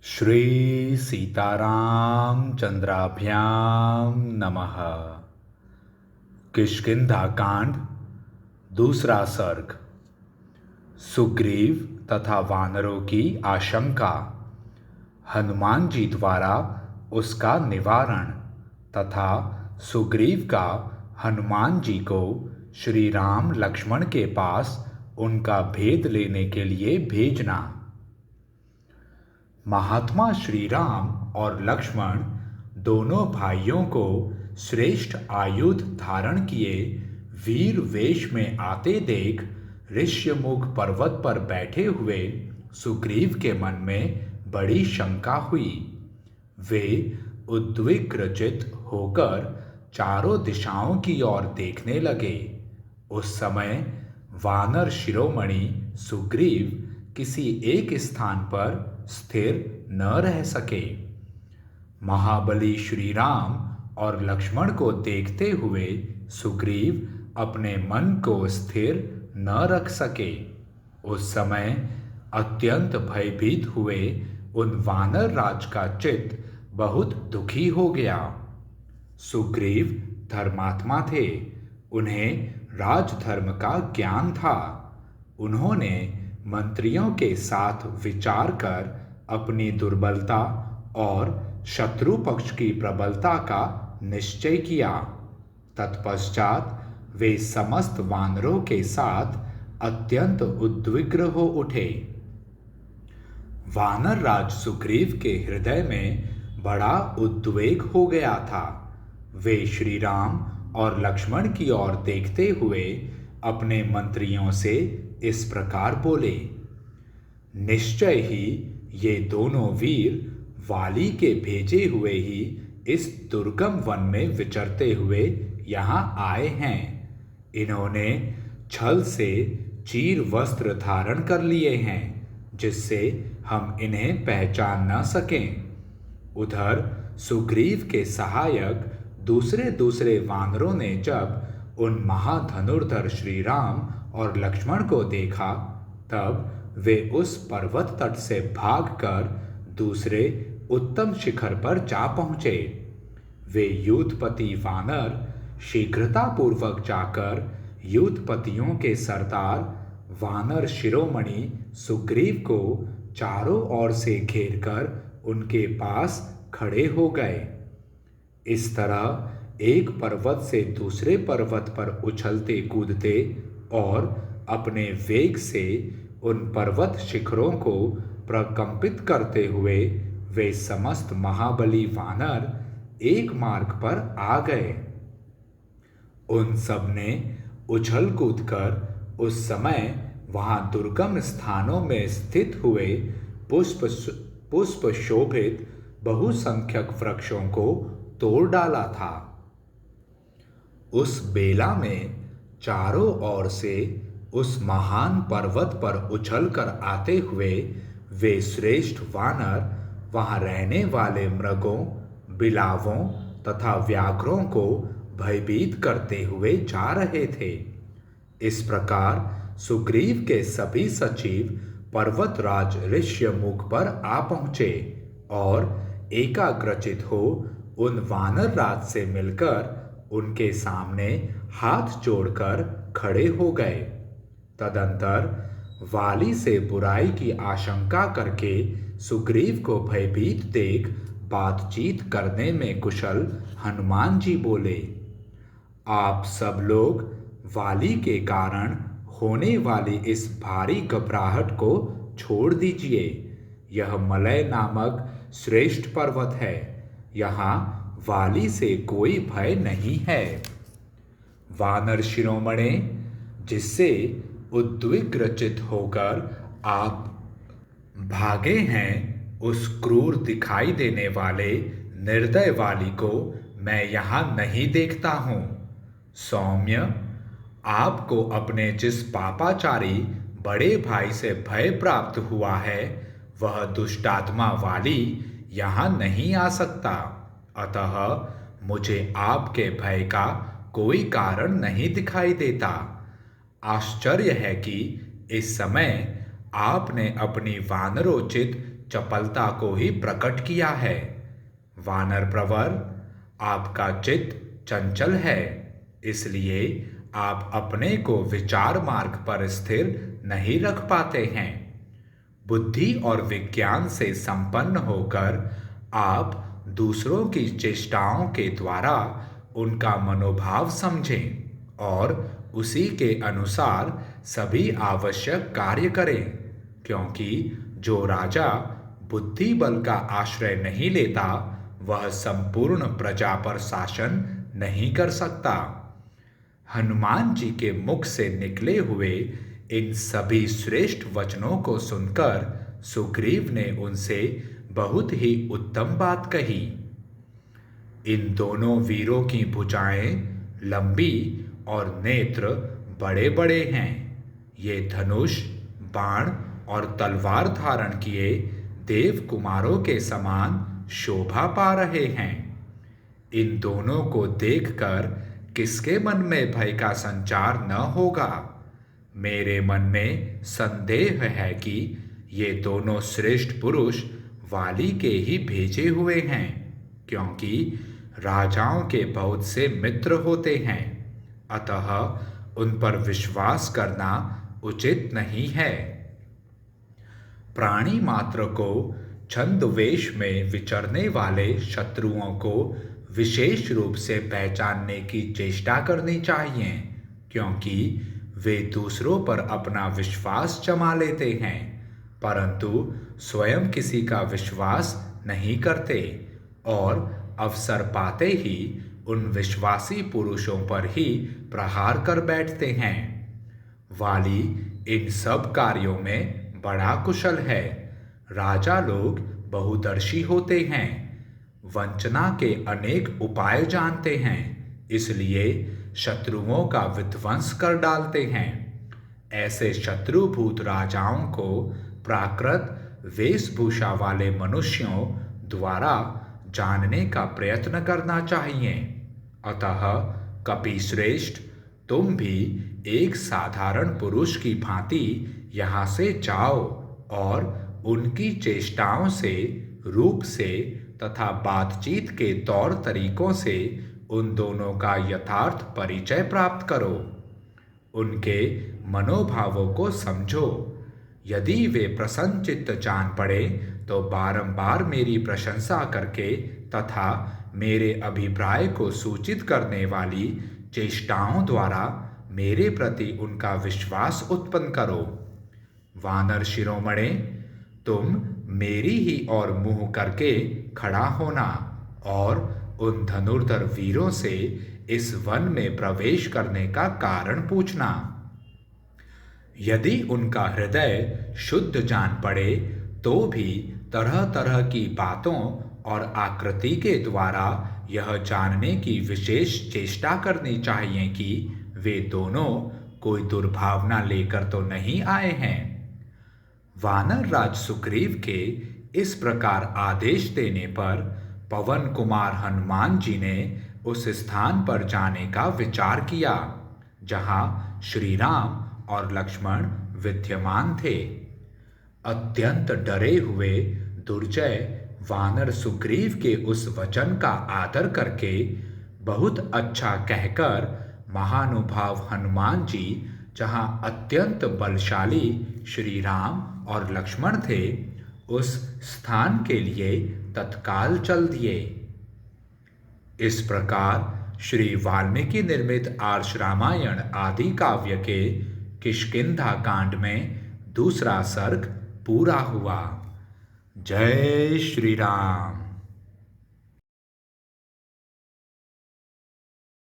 श्री सीतारामचंद्राभ्यां नमः। किष्किंधा कांड दूसरा सर्ग। सुग्रीव तथा वानरों की आशंका, हनुमान जी द्वारा उसका निवारण तथा सुग्रीव का हनुमान जी को श्री राम लक्ष्मण के पास उनका भेद लेने के लिए भेजना। महात्मा श्री राम और लक्ष्मण दोनों भाइयों को श्रेष्ठ आयुध धारण किए वीर वेश में आते देख ऋष्यमुख पर्वत पर बैठे हुए सुग्रीव के मन में बड़ी शंका हुई। वे उद्विग्नचित होकर चारों दिशाओं की ओर देखने लगे। उस समय वानर शिरोमणि सुग्रीव किसी एक स्थान पर स्थिर न रह सके। महाबली श्री राम और लक्ष्मण को देखते हुए सुग्रीव अपने मन को स्थिर न रख सके। उस समय अत्यंत भयभीत हुए उन वानर राज का चित्त बहुत दुखी हो गया। सुग्रीव धर्मात्मा थे, उन्हें राजधर्म का ज्ञान था। उन्होंने मंत्रियों के साथ विचार कर अपनी दुर्बलता और शत्रु पक्ष की प्रबलता का निश्चय किया। तत्पश्चात वे समस्त वानरों के साथ अत्यंत उद्विग्न हो उठे। वानर राज सुग्रीव के हृदय में बड़ा उद्वेग हो गया था। वे श्री राम और लक्ष्मण की ओर देखते हुए अपने मंत्रियों से इस प्रकार बोले। निश्चय ही ये दोनों वीर वाली के भेजे हुए ही इस दुर्गम वन में विचरते हुए यहाँ आए हैं। इन्होंने छल से चीर वस्त्र धारण कर लिए हैं, जिससे हम इन्हें पहचान न सकें। उधर सुग्रीव के सहायक दूसरे दूसरे वानरों ने जब उन महाधनुर्धर श्री राम और लक्ष्मण को देखा, तब वे उस पर्वत तट से भागकर दूसरे उत्तम शिखर पर जा पहुंचे। वे युद्धपति वानर शीघ्रतापूर्वक जाकर युद्धपतियों के सरदार वानर शिरोमणि सुग्रीव को चारों ओर से घेरकर उनके पास खड़े हो गए। इस तरह एक पर्वत से दूसरे पर्वत पर उछलते कूदते और अपने वेग से उन पर्वत शिखरों को प्रकंपित करते हुए वे समस्त महाबली वानर एक मार्ग पर आ गए। उन सब ने उछल कूदकर उस समय वहां दुर्गम स्थानों में स्थित हुए पुष्प शोभित बहुसंख्यक वृक्षों को तोड़ डाला था। उस बेला में चारों ओर से उस महान पर्वत पर उछलकर आते हुए वे श्रेष्ठ वानर वहां रहने वाले मृगों, बिलावों तथा व्याघ्रों को भयभीत करते हुए जा रहे थे। इस प्रकार सुग्रीव के सभी सचिव पर्वतराज ऋष्यमुख पर आ पहुंचे और एकाग्रचित हो उन वानर राज से मिलकर उनके सामने हाथ जोड़कर खड़े हो गए। तदंतर वाली से बुराई की आशंका करके सुग्रीव को भयभीत देख बातचीत करने में कुशल हनुमान जी बोले, आप सब लोग वाली के कारण होने वाली इस भारी घबराहट को छोड़ दीजिए। यह मलय नामक श्रेष्ठ पर्वत है, यहाँ वाली से कोई भय नहीं है। वानर शिरोमणे, जिससे उद्विग्नचित होकर आप भागे हैं, उस क्रूर दिखाई देने वाले निर्दय वाली को मैं यहाँ नहीं देखता हूँ। सौम्य, आपको अपने जिस पापाचारी बड़े भाई से भय प्राप्त हुआ है, वह दुष्टात्मा वाली यहाँ नहीं आ सकता। अतः मुझे आपके भय का कोई कारण नहीं दिखाई देता। आश्चर्य है कि इस समय आपने अपनी वानरोचित चपलता को ही प्रकट किया है। वानर प्रवर, आपका चित्त चंचल है, इसलिए आप अपने को विचार मार्ग पर स्थिर नहीं रख पाते हैं। बुद्धि और विज्ञान से संपन्न होकर आप दूसरों की चेष्टाओं के द्वारा उनका मनोभाव समझें और उसी के अनुसार सभी आवश्यक कार्य करें, क्योंकि जो राजा बुद्धि बल का आश्रय नहीं लेता वह संपूर्ण प्रजा पर शासन नहीं कर सकता। हनुमान जी के मुख से निकले हुए इन सभी श्रेष्ठ वचनों को सुनकर सुग्रीव ने उनसे बहुत ही उत्तम बात कही। इन दोनों वीरों की भुजाएं लंबी और नेत्र बड़े बड़े हैं। ये धनुष, बाण और तलवार धारण किए देव कुमारों के समान शोभा पा रहे हैं। इन दोनों को देखकर किसके मन में भय का संचार न होगा? मेरे मन में संदेह है कि ये दोनों श्रेष्ठ पुरुष वाली के ही भेजे हुए हैं, क्योंकि राजाओं के बहुत से मित्र होते हैं, अतः उन पर विश्वास करना उचित नहीं है। प्राणी मात्र को छद्मवेश में विचरने वाले शत्रुओं को विशेष रूप से पहचानने की चेष्टा करनी चाहिए, क्योंकि वे दूसरों पर अपना विश्वास जमा लेते हैं, परंतु स्वयं किसी का विश्वास नहीं करते और अवसर पाते ही उन विश्वासी पुरुषों पर ही प्रहार कर बैठते हैं। वाली इन सब कार्यों में बड़ा कुशल है। राजा लोग बहुदर्शी होते हैं, वंचना के अनेक उपाय जानते हैं, इसलिए शत्रुओं का विध्वंस कर डालते हैं। ऐसे शत्रुभूत राजाओं को प्राकृत वेशभूषा वाले मनुष्यों द्वारा जानने का प्रयत्न करना चाहिए। अतः कपिश्रेष्ठ, तुम भी एक साधारण पुरुष की भांति यहाँ से जाओ और उनकी चेष्टाओं से, रूप से तथा बातचीत के तौर तरीकों से उन दोनों का यथार्थ परिचय प्राप्त करो। उनके मनोभावों को समझो। यदि वे प्रसन्नचित्त जान पड़े तो बारंबार मेरी प्रशंसा करके तथा मेरे अभिप्राय को सूचित करने वाली चेष्टाओं द्वारा मेरे प्रति उनका विश्वास उत्पन्न करो। वानर शिरोमणे, तुम मेरी ही ओर मुंह करके खड़ा होना और उन धनुर्धर वीरों से इस वन में प्रवेश करने का कारण पूछना। यदि उनका हृदय शुद्ध जान पड़े तो भी तरह तरह की बातों और आकृति के द्वारा यह जानने की विशेष चेष्टा करनी चाहिए कि वे दोनों कोई दुर्भावना लेकर तो नहीं आए हैं। वानर राज सुग्रीव के इस प्रकार आदेश देने पर पवन कुमार हनुमान जी ने उस स्थान पर जाने का विचार किया जहाँ श्री राम और लक्ष्मण विद्यमान थे। अत्यंत डरे हुए दुर्जय वानर सुग्रीव के उस वचन का आदर करके बहुत अच्छा कहकर महानुभाव हनुमान जी जहाँ अत्यंत बलशाली श्री राम और लक्ष्मण थे उस स्थान के लिए तत्काल चल दिए। इस प्रकार श्री वाल्मीकि निर्मित आर्ष रामायण आदि काव्य के किष्किंधा कांड में दूसरा सर्ग पूरा हुआ। जय श्री राम।